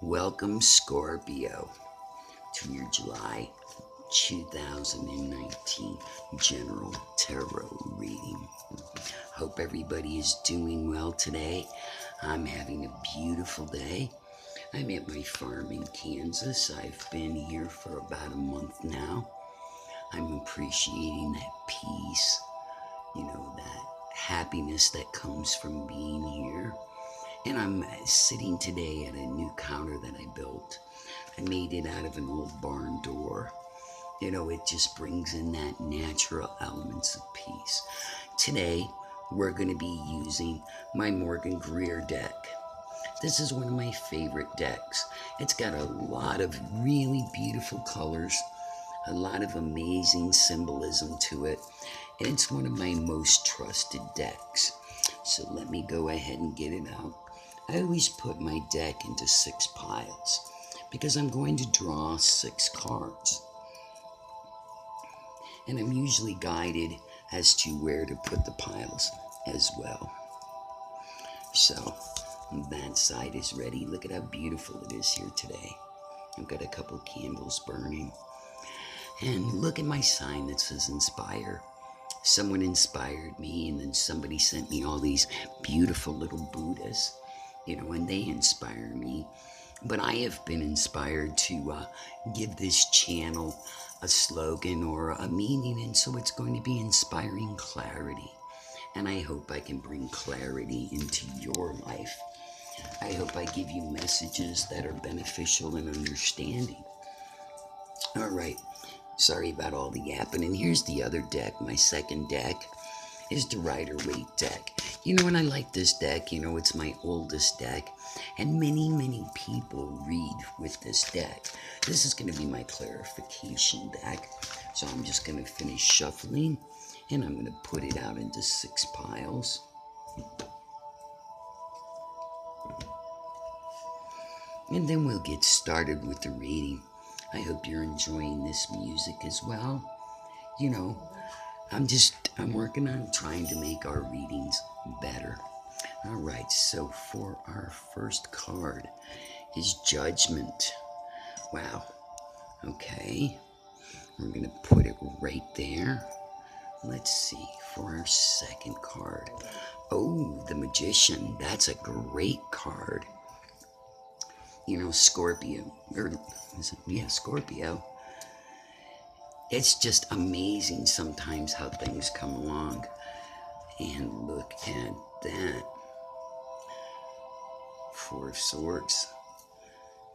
Welcome, Scorpio, to your July 2019 General Tarot reading. Hope everybody is doing well today. I'm having a beautiful day. I'm at my farm in Kansas. I've been here for about a month now. I'm appreciating that peace, that happiness that comes from being here. And I'm sitting today at a new counter that I built. I made it out of an old barn door. It just brings in that natural elements of peace. Today, we're going to be using my Morgan Greer deck. This is one of my favorite decks. It's got a lot of really beautiful colors, a lot of amazing symbolism to it, and it's one of my most trusted decks. So let me go ahead and get it out. I always put my deck into 6 piles because I'm going to draw 6 cards. And I'm usually guided as to where to put the piles as well. So that side is ready. Look at how beautiful it is here today. I've got a couple candles burning. And look at my sign that says inspire. Someone inspired me, and then somebody sent me all these beautiful little Buddhas, and they inspire me. But I have been inspired to give this channel a slogan or a meaning, and so it's going to be inspiring clarity. And I hope I can bring clarity into your life. I hope I give you messages that are beneficial and understanding. All right. Sorry about all the yapping. And here's the other deck. My second deck is the Rider-Waite deck. And I like this deck. It's my oldest deck. And many people read with this deck. This is going to be my clarification deck. So I'm just going to finish shuffling. And I'm going to put it out into 6 piles. And then we'll get started with the reading. I hope you're enjoying this music as well. I'm working on trying to make our readings better. All right, so for our first card is Judgment. Wow. Okay. We're going to put it right there. Let's see, for our second card. Oh, the Magician. That's a great card. Scorpio. Scorpio. It's just amazing sometimes how things come along. And look at that. 4 of Swords.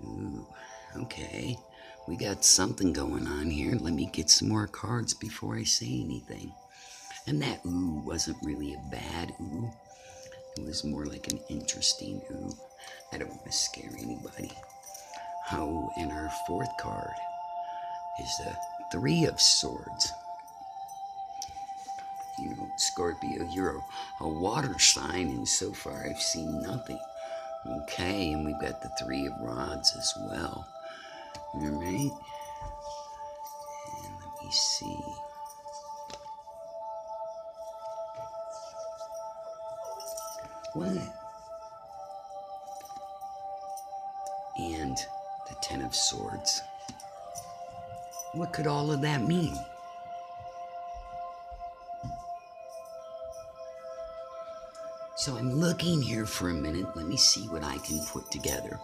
Ooh, okay. We got something going on here. Let me get some more cards before I say anything. And that ooh wasn't really a bad ooh. It was more like an interesting ooh. I don't want to scare anybody. Oh, and our fourth card is the 3 of Swords. Scorpio, you're a water sign, and so far I've seen nothing. Okay, and we've got the 3 of Rods as well. All right. And let me see. What? And the 10 of Swords. What could all of that mean? So I'm looking here for a minute. Let me see what I can put together.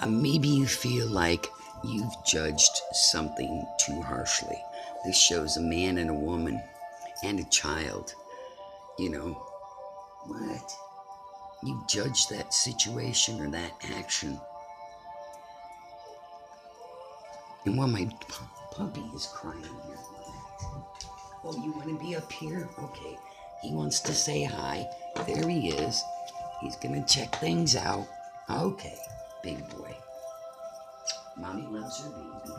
Maybe you feel like you've judged something too harshly. This shows a man and a woman and a child. What? You judged that situation or that action. And while my puppy is crying here. Oh, you want to be up here? Okay. He wants to say hi. There he is. He's going to check things out. Okay, big boy. Mommy loves her baby.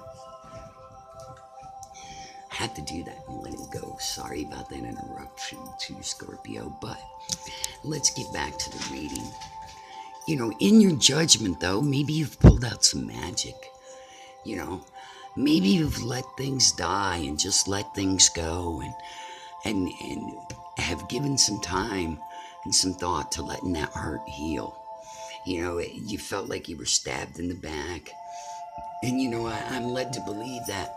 Had to do that and let him go. Sorry about that interruption to Scorpio, but let's get back to the reading. In your judgment, though, maybe you've pulled out some magic. Maybe you've let things die and just let things go and have given some time and some thought to letting that hurt heal. You felt like you were stabbed in the back. And I'm led to believe that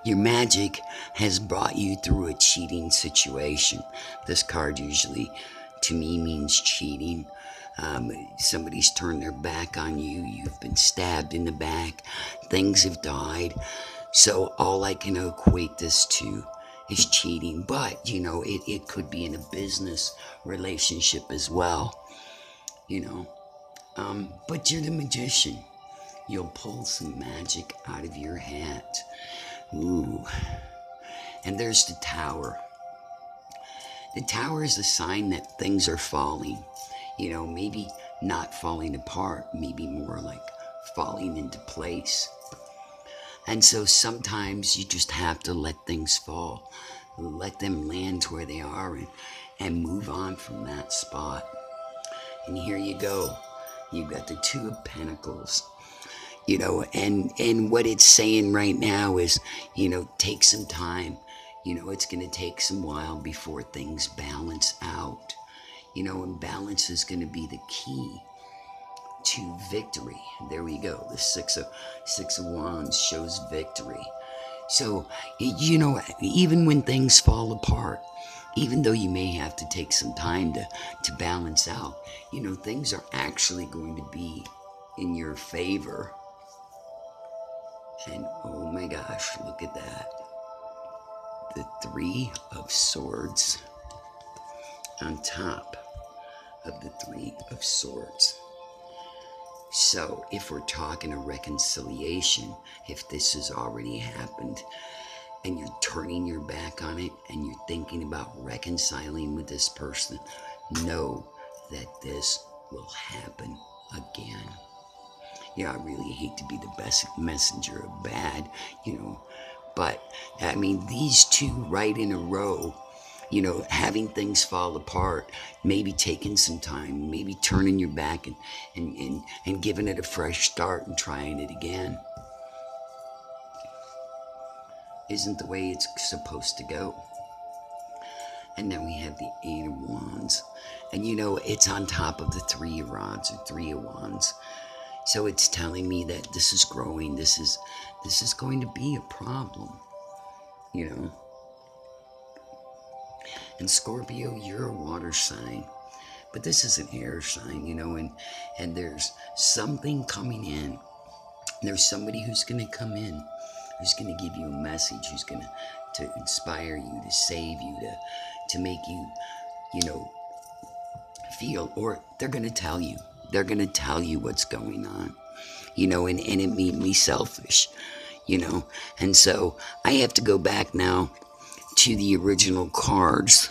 your magic has brought you through a cheating situation. This card usually, to me, means cheating. Somebody's turned their back on you. You've been stabbed in the back. Things have died. So all I can equate this to is cheating. But, it could be in a business relationship as well. But you're the magician. You'll pull some magic out of your hat. Ooh. And there's the tower. The tower is a sign that things are falling. Maybe not falling apart, maybe more like falling into place. And so sometimes you just have to let things fall. Let them land where they are and move on from that spot. And here you go. You've got the Two of Pentacles. And what it's saying right now is, take some time. It's going to take some while before things balance out. And balance is going to be the key to victory. There we go. The Six of Wands shows victory. So, even when things fall apart, even though you may have to take some time to balance out, things are actually going to be in your favor. And oh my gosh, look at that. The Three of Swords on top of the Three of Swords. So if we're talking a reconciliation, if this has already happened and you're turning your back on it and you're thinking about reconciling with this person, know that this will happen again. I really hate to be the best messenger of bad, but these two right in a row, having things fall apart, maybe taking some time, maybe turning your back and giving it a fresh start and trying it again isn't the way it's supposed to go. And then we have the Eight of Wands, and it's on top of the Three of Rods or Three of Wands. So it's telling me that this is growing. This is going to be a problem, And Scorpio, you're a water sign, but this is an air sign, and there's something coming in. There's somebody who's going to come in, who's going to give you a message, who's going to inspire you, to save you, to make you, feel, or they're going to tell you. They're going to tell you what's going on, and it made me selfish, And so I have to go back now to the original cards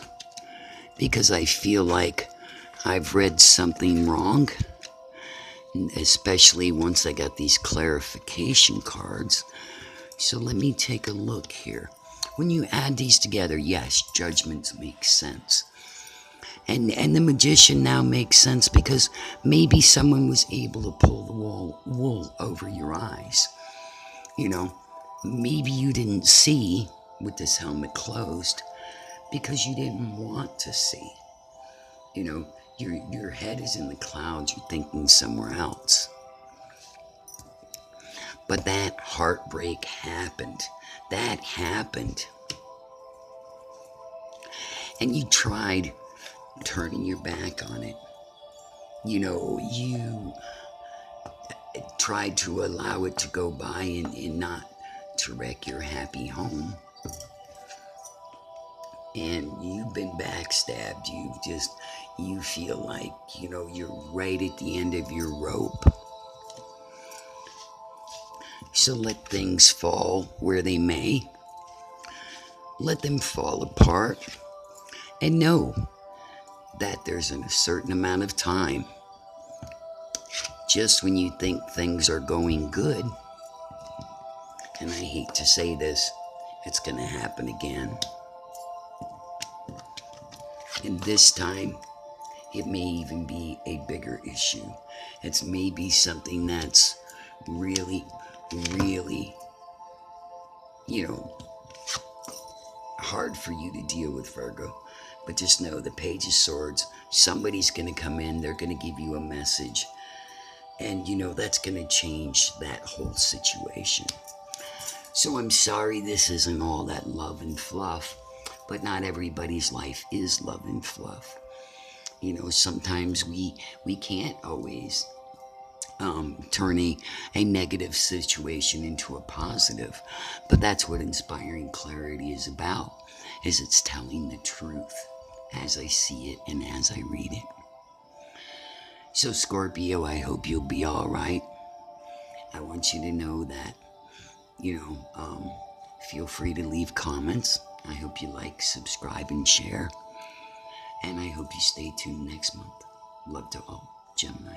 because I feel like I've read something wrong, especially once I got these clarification cards. So let me take a look here. When you add these together, yes, judgments make sense. And the magician now makes sense because maybe someone was able to pull the wool over your eyes. Maybe you didn't see with this helmet closed because you didn't want to see. Your head is in the clouds. You're thinking somewhere else. But that heartbreak happened. That happened. And you tried turning your back on it. You tried to allow it to go by and not to wreck your happy home. And you've been backstabbed. You feel like, you're right at the end of your rope. So let things fall where they may. Let them fall apart. And know that there's a certain amount of time, just when you think things are going good, and I hate to say this, it's going to happen again. And this time, it may even be a bigger issue. It's maybe something that's really, really, hard for you to deal with, Virgo. But just know the Page of Swords, somebody's going to come in, they're going to give you a message. And that's going to change that whole situation. So I'm sorry this isn't all that love and fluff, but not everybody's life is love and fluff. Sometimes we can't always turn a negative situation into a positive. But that's what inspiring clarity is about, is it's telling the truth as I see it and as I read it. So Scorpio, I hope you'll be all right. I want you to know that, feel free to leave comments. I hope you like, subscribe, and share. And I hope you stay tuned next month. Love to all. Gemini.